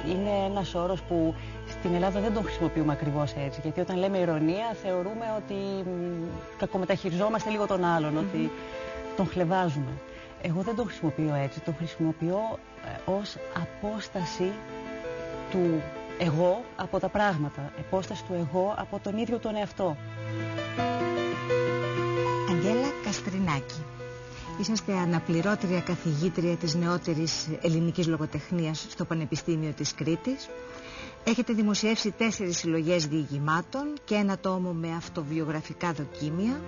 είναι ένας όρος που στην Ελλάδα δεν τον χρησιμοποιούμε ακριβώς έτσι. Γιατί όταν λέμε ηρωνία θεωρούμε ότι κακομεταχειριζόμαστε λίγο τον άλλον, ότι τον χλευάζουμε. Εγώ δεν τον χρησιμοποιώ έτσι, τον χρησιμοποιώ ως απόσταση του εγώ από τα πράγματα, απόσταση του εγώ από τον ίδιο τον εαυτό. Αγγέλα Καστρινάκη. Είσαστε αναπληρώτρια καθηγήτρια της νεότερης ελληνικής λογοτεχνίας στο Πανεπιστήμιο της Κρήτης. Έχετε δημοσιεύσει 4 συλλογές διηγημάτων και 1 τόμο με αυτοβιογραφικά δοκίμια.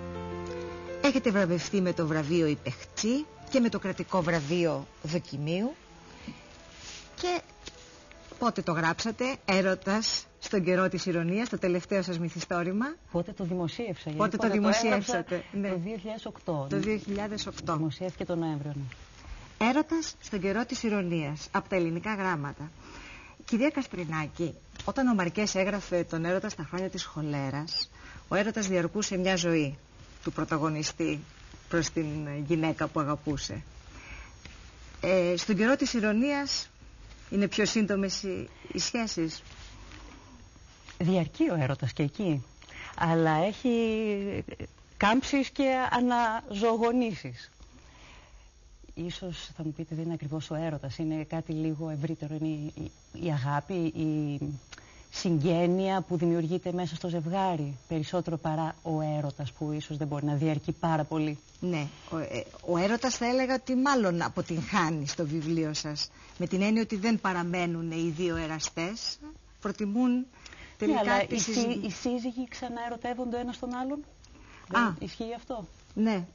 Έχετε βραβευτεί με το βραβείο «Η Παιχτή» και με το κρατικό βραβείο δοκιμίου. Και πότε το γράψατε? Έρωτας στον καιρό της ηρωνίας, το τελευταίο σας μυθιστόρημα. Πότε το δημοσίευσα? Πότε το δημοσίευσατε? Ναι. Το 2008. Το 2008. Δημοσιεύτηκε τον Νοέμβριο. Ναι. Έρωτας στον καιρό της ηρωνίας, από τα ελληνικά γράμματα. Κυρία Καστρινάκη, όταν ο Μαρκές έγραφε τον έρωτα στα χρόνια της χολέρας, ο έρωτας διαρκούσε μια ζωή του πρωταγωνιστή προς την γυναίκα που αγαπούσε. Στον καιρό της ηρωνίας είναι πιο σύντομες οι σχέσεις? Διαρκεί ο έρωτας και εκεί, αλλά έχει κάμψεις και αναζωογονήσεις. Ίσως θα μου πείτε δεν είναι ακριβώς ο έρωτας, είναι κάτι λίγο ευρύτερο, είναι η αγάπη, η συγγένεια που δημιουργείται μέσα στο ζευγάρι, περισσότερο παρά ο έρωτας που ίσως δεν μπορεί να διαρκεί πάρα πολύ. Ναι, ο έρωτας θα έλεγα ότι μάλλον αποτυγχάνει στο βιβλίο σας, με την έννοια ότι δεν παραμένουν οι δύο εραστές, προτιμούν τελικά... Ναι, αλλά οι σύζυγοι ξανά ερωτεύονται ο ένας τον άλλον. Δεν ισχύει αυτό? Ναι.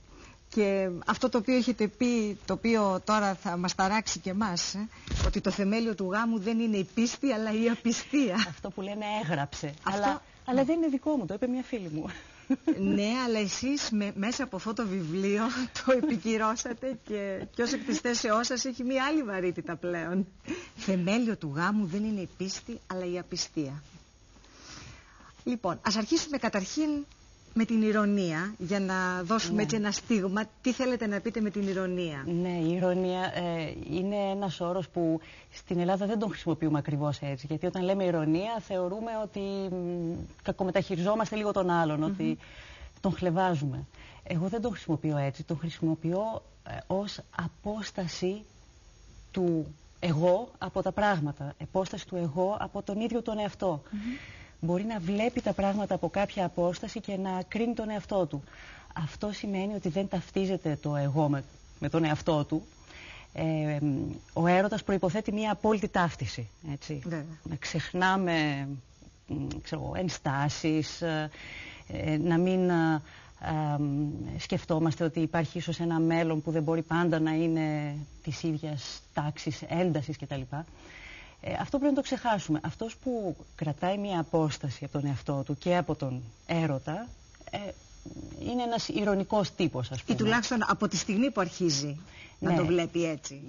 Και αυτό το οποίο έχετε πει, το οποίο τώρα θα μας ταράξει και εμάς, ότι το θεμέλιο του γάμου δεν είναι η πίστη αλλά η απιστία. Αυτό που λένε έγραψε. Αλλά δεν είναι δικό μου, το είπε μια φίλη μου. Ναι, αλλά εσείς μέσα από αυτό το βιβλίο το επικυρώσατε και ως εκ της θέσεώς σας έχει μια άλλη βαρύτητα πλέον. Θεμέλιο του γάμου δεν είναι η πίστη αλλά η απιστία. Λοιπόν, ας αρχίσουμε καταρχήν με την ηρωνία, για να δώσουμε έτσι ένα στίγμα. Τι θέλετε να πείτε με την ηρωνία? Ναι, η ηρωνία είναι ένας όρος που στην Ελλάδα δεν τον χρησιμοποιούμε ακριβώς έτσι. Γιατί όταν λέμε ηρωνία θεωρούμε ότι κακομεταχειριζόμαστε λίγο τον άλλον, ότι τον χλευάζουμε. Εγώ δεν τον χρησιμοποιώ έτσι, τον χρησιμοποιώ ως απόσταση του εγώ από τα πράγματα, απόσταση του εγώ από τον ίδιο τον εαυτό. Μπορεί να βλέπει τα πράγματα από κάποια απόσταση και να κρίνει τον εαυτό του. Αυτό σημαίνει ότι δεν ταυτίζεται το εγώ με τον εαυτό του. Ο έρωτας προϋποθέτει μια απόλυτη ταύτιση. Έτσι. Να ξεχνάμε ενστάσεις, να μην σκεφτόμαστε ότι υπάρχει ίσως ένα μέλλον που δεν μπορεί πάντα να είναι της ίδιας τάξης, έντασης κτλ. Αυτό πρέπει να το ξεχάσουμε. Αυτός που κρατάει μια απόσταση από τον εαυτό του και από τον έρωτα είναι ένας ηρωνικός τύπος, ας πούμε. Ή τουλάχιστον από τη στιγμή που αρχίζει να το βλέπει έτσι.